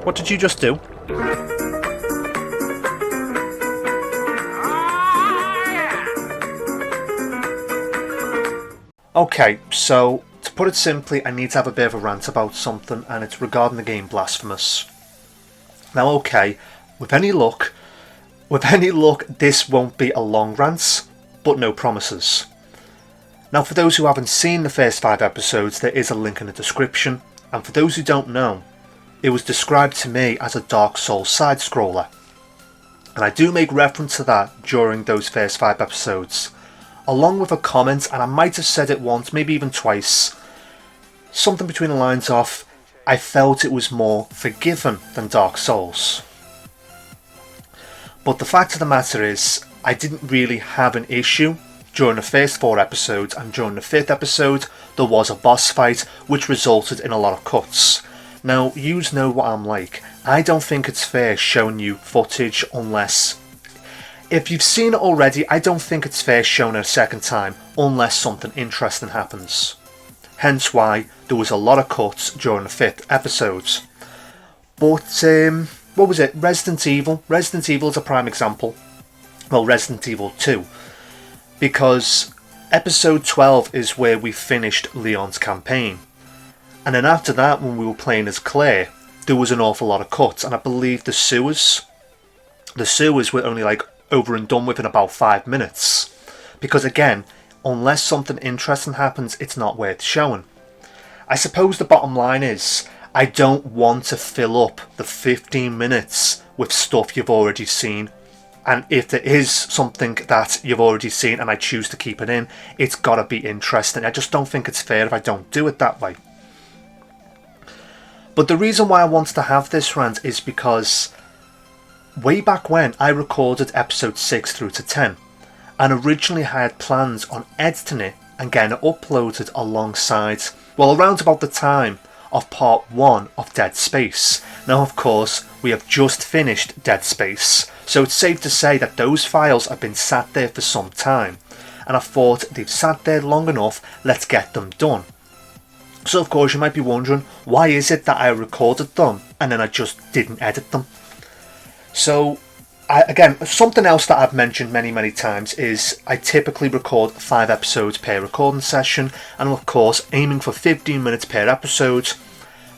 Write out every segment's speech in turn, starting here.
What did you just do? Okay, so to put it simply, I need to have a bit of a rant about something, and it's regarding the game Blasphemous. Now, okay, with any luck, this won't be a long rant, but no promises. Now, for those who haven't seen the first 5 episodes, there is a link in the description, and for those who don't know, it was described to me as a Dark Souls side-scroller. And I do make reference to that during those first 5 episodes, along with a comment, and I might have said it once, maybe even twice, something between the lines of, I felt it was more forgiven than Dark Souls. But the fact of the matter is, I didn't really have an issue during the first 4 episodes, and during the 5th episode there was a boss fight which resulted in a lot of cuts. Now, yous know what I'm like. I don't think it's fair showing you footage unless... If you've seen it already, I don't think it's fair showing it a second time unless something interesting happens. Hence why there was a lot of cuts during the 5th episode. But, what was it? Resident Evil. Resident Evil is a prime example. Well, Resident Evil 2. Because episode 12 is where we finished Leon's campaign. And then after that, when we were playing as Claire, there was an awful lot of cuts. And I believe the sewers were only like over and done with in about 5 minutes. Because again, unless something interesting happens, it's not worth showing. I suppose the bottom line is, I don't want to fill up the 15 minutes with stuff you've already seen. And if there is something that you've already seen and I choose to keep it in, it's got to be interesting. I just don't think it's fair if I don't do it that way. But the reason why I wanted to have this rant is because way back when I recorded episode 6 through to 10, and originally I had plans on editing it and getting it uploaded alongside, well, around about the time of part 1 of Dead Space. Now, of course, we have just finished Dead Space, so it's safe to say that those files have been sat there for some time, and I thought they've sat there long enough, let's get them done. So of course you might be wondering, why is it that I recorded them and then I just didn't edit them? So again, something else that I've mentioned many times is I typically record 5 episodes per recording session, and of course aiming for 15 minutes per episode.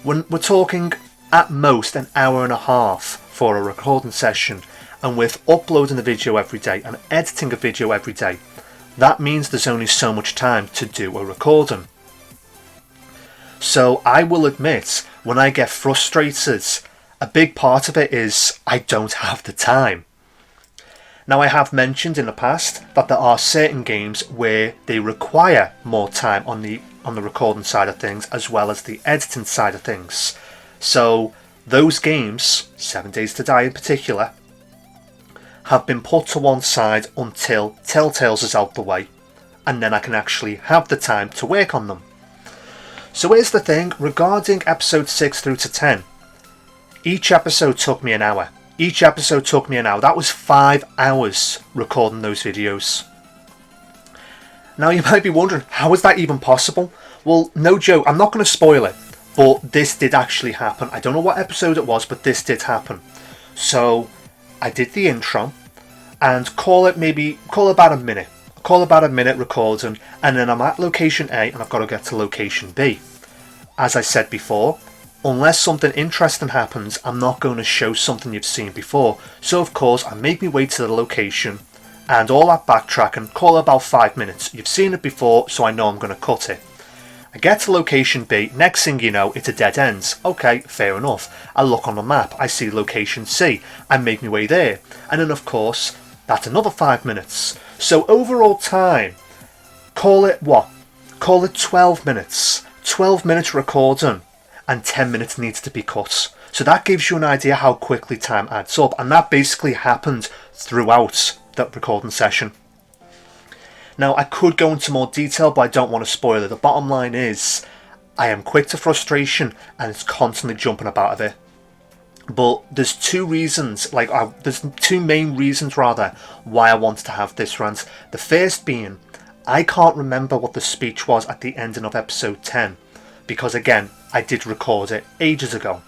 When we're talking at most an hour and a half for a recording session, and with uploading a video every day and editing a video every day, that means there's only so much time to do a recording. So I will admit, when I get frustrated, a big part of it is I don't have the time. Now, I have mentioned in the past that there are certain games where they require more time on the recording side of things as well as the editing side of things. So those games, 7 Days to Die in particular, have been put to one side until Telltale's is out the way, and then I can actually have the time to work on them. So here's the thing, regarding episode 6 through to 10, each episode took me an hour. That was 5 hours recording those videos. Now you might be wondering, how is that even possible? Well, no joke, I'm not going to spoil it, but this did actually happen. I don't know what episode it was, but this did happen. So I did the intro, and call about a minute. Call about a minute recording, and then I'm at location A and I've got to get to location B. As I said before, unless something interesting happens, I'm not going to show something you've seen before. So of course I make my way to the location, and all that backtracking, call about 5 minutes. You've seen it before, so I know I'm going to cut it. I get to location B, next thing you know, it's a dead end. Okay, fair enough. I look on the map, I see location C, I make my way there, and then of course that's another 5 minutes. So overall time, call it what? Call it 12 minutes. 12 minutes recording, and 10 minutes needs to be cut. So that gives you an idea how quickly time adds up, and that basically happened throughout that recording session. Now, I could go into more detail, but I don't want to spoil it. The bottom line is, I am quick to frustration, and it's constantly jumping about of it. But there's two main reasons why I wanted to have this rant. The first being, I can't remember what the speech was at the ending of episode 10, because again, I did record it ages ago.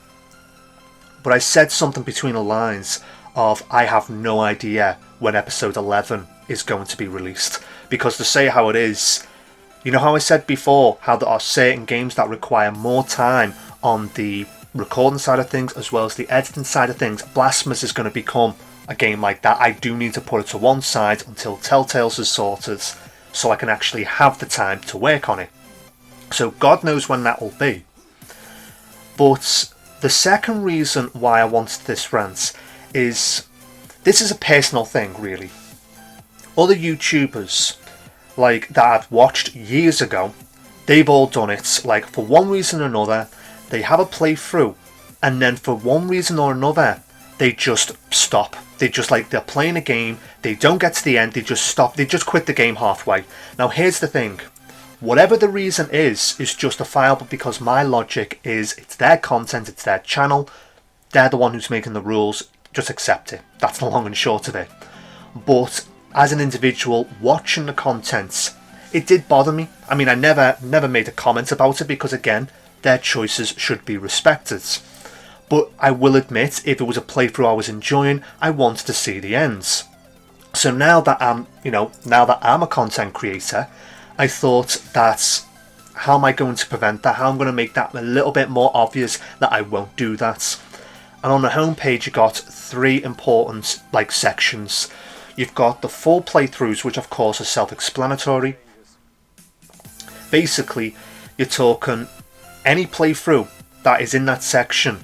but I said something between the lines of I have no idea when episode 11 is going to be released, because to say how it is, you know how I said before how there are certain games that require more time on the recording side of things as well as the editing side of things. Blasphemous is going to become a game like that. I do need to put it to one side until Telltale's is sorted so I can actually have the time to work on it. So God knows when that will be. But the second reason why I wanted this rant is, this is a personal thing really. Other YouTubers like that I've watched years ago, they've all done it. Like for one reason or another, they have a playthrough, and then for one reason or another, they just stop. They just like, they're playing a game, they don't get to the end, they just stop, they just quit the game halfway. Now here's the thing, whatever the reason is justifiable, because my logic is it's their content, it's their channel, they're the one who's making the rules, just accept it. That's the long and short of it. But as an individual watching the content, it did bother me. I mean, I never made a comment about it because again, their choices should be respected. But I will admit, if it was a playthrough I was enjoying, I wanted to see the ends. So now that I'm a content creator, I thought that, how am I going to prevent that? How am I going to make that a little bit more obvious that I won't do that? And on the homepage you got 3 important sections. You've got the full playthroughs, which of course are self-explanatory. Basically, you're talking any playthrough that is in that section.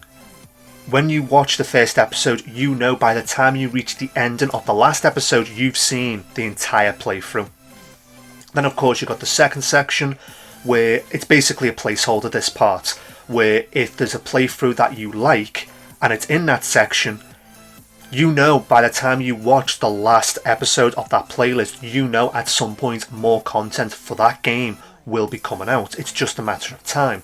When you watch the first episode, you know by the time you reach the ending of the last episode, you've seen the entire playthrough. Then of course you've got the second section, where it's basically a placeholder, this part, where if there's a playthrough that you like, and it's in that section, you know by the time you watch the last episode of that playlist, you know at some point more content for that game will be coming out. It's just a matter of time.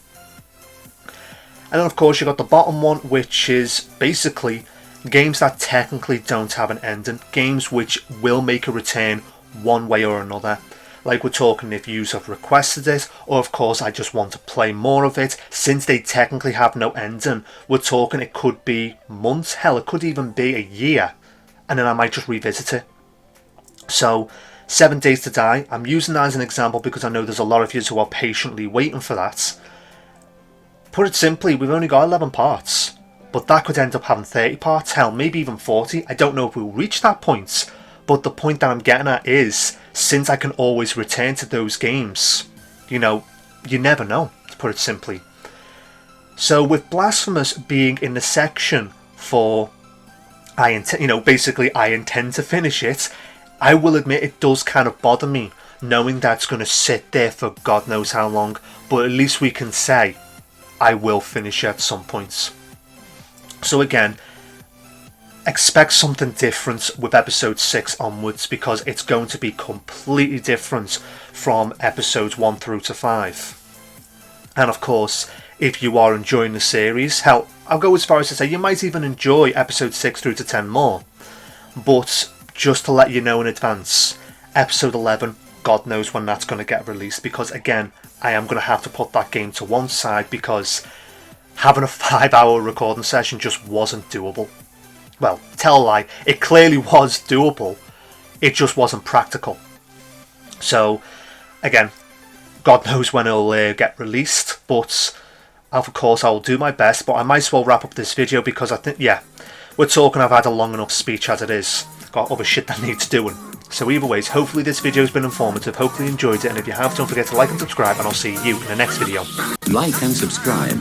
And then of course you got the bottom one, which is basically games that technically don't have an ending, games which will make a return one way or another. Like we're talking if you have requested it, or of course I just want to play more of it. Since they technically have no ending, we're talking it could be months, hell it could even be a year, and then I might just revisit it. So 7 Days to Die, I'm using that as an example because I know there's a lot of you who are patiently waiting for that. Put it simply, we've only got 11 parts, but that could end up having 30 parts, hell maybe even 40. I don't know if we'll reach that point, but the point that I'm getting at is, since I can always return to those games, you never know, to put it simply. So with Blasphemous being in the section for I intend to finish it, I will admit it does kind of bother me knowing that it's going to sit there for God knows how long, but at least we can say I will finish it at some points. So again, expect something different with episode 6 onwards, because it's going to be completely different from episodes 1 through to 5. And of course, if you are enjoying the series, hell, I'll go as far as to say you might even enjoy episode 6 through to 10 more. But just to let you know in advance, episode 11, God knows when that's going to get released, because again, I am going to have to put that game to one side because having a 5-hour recording session just wasn't doable. Well, tell a lie, it clearly was doable, it just wasn't practical. So again, God knows when it'll get released, but of course I will do my best. But I might as well wrap up this video because I think, yeah, we're talking, I've had a long enough speech as it is, got other shit that needs doing. So either ways, hopefully this video has been informative, hopefully you enjoyed it, and if you have, don't forget to like and subscribe, and I'll see you in the next video. Like and subscribe.